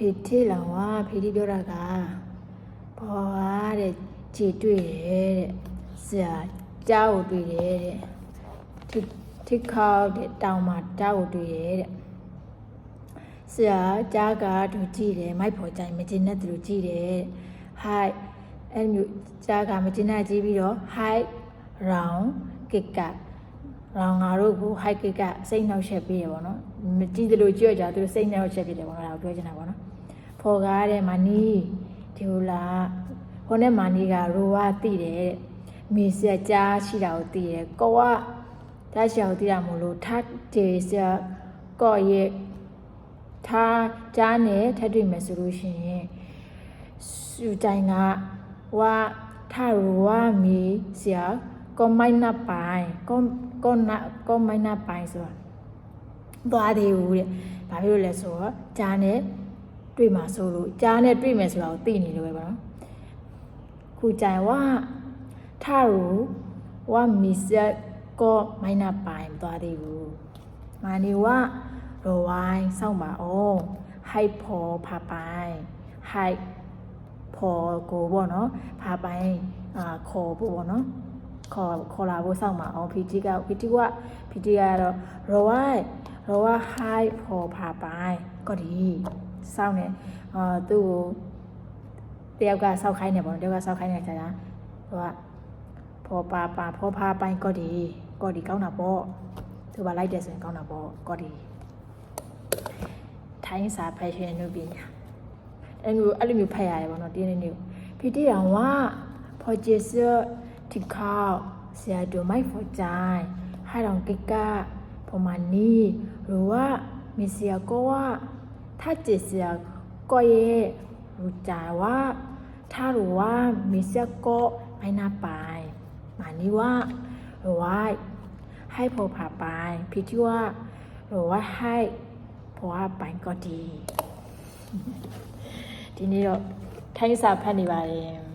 ဖေထေးလောင်ဝါဖေဒီပြောတာကဘောဟာတဲ့ခြေတွေ့တယ်တဲ့ဆရာကြားကိုတွေ့တယ်တဲ့ထိခေါက်တဲ့တောင်မှာကြားကိုတွေ့တယ်တဲ့ဆရာကြားကသူကြည့်တယ်မိုက်ဖို့ကြိုင်မကျင်တဲ့သူကြည့်တယ် high အဲ့မျိုးကြားကမကျင်တဲ့ကြည့်ပြီးတော့ high round ကိကရောင်ငါတို့ကို high ကိကစိတ်နှောက်ရှက်ပေးတယ်ပေါ့နော်မကြည့်သလိုကြွကြသူစိတ်နှောက်ရှက်ဖြစ်တယ်ပေါ့နော်ဒါကိုပြောချင်တာပေါ့နော်ဖော်ကားတဲ့မနီဒီလိုလားဟိုနဲ့မနီကရိုဝါတိတယ်မိဆရာကြားရှိတာကိုသိတယ်ကိုကဒါရှိအောင်သိတာမို့လို့ထပ်တေဆရာကော့ရဲ့ထားကြားနဲ့ထပ်တွေ့မယ်ဆိုလို့ရှိရင်စူတိုင်ကဝါထရိုဝါမီဆရာကောမိုင်းနာပိုင်ကောမိုင်းနာပိုင်ဆိုတာသွားသေးဘူးတဲ့ဘာဖြစ်လို့လဲဆိုတော့ကြားနဲ့တွေ့မှာဆိုလို့ကြားနဲ့တွေ့မယ်ဆိုတာကိုသိနေလို့ပဲပေါ့နော်ခုကြိုင်ဝါထရိုဝါမီဆရာကောမိုင်းနာပိုင်သွားသေးဘူးမာနီဝါရိုဝိုင်းစောင့်ပါအောင်ဟိုက်ဖော်ဖာပိုင်ဟိုက်ဖော်ကိုပေါ့နော်ဖာပိုင်ခေါ်ဖို့ပေါ့နော်ခေါ်လာဖို့စောင့်ပါအောင်ဖီတီကတော့ရိုဝိုင်းဟိုက်ဖော်ဖာပိုင်ကောဒီစောင့်နေသူ့ကိုတယောက်ကစောက်ခိုင်းနေပေါ့နော်တယောက်ကစောက်ခိုင်းနေကြတာဟိုကဖော်ဖာပိုင်ကောဒီကောင်းတာပေါ့သူကလိုက်တယ်ဆိုရင်ကောင်းတာပေါ့ကောဒီထိုင်းစာဖက်ရှင်အနုပညာအဲ့လိုမျိုးဖတ်ရတယ်ပေါ့နော်တင်းနေဖီတီရောင်ဝါဖော်ကျေစတိခေါဆရာတို့မိုက်ဖော်ကြိုင်ဟာတောင်ကိကဖော်မနီရိုဝမီဆီယာကောဝါထကျေစရာကောရဲ့ရူကြိုင်ဝါထရိုဝါမီဆီယာကောမိုင်းနာပိုင်မာနီဝါရိုဝိုင်းဟိုက်ဖော်ဖာပိုင်ဖီတီဝါရိုဝါဟိုက်ဖော်ပိုင်ကောဒီဒီနေ့တော့ထိုင်းစာဖတ်နေပါတယ်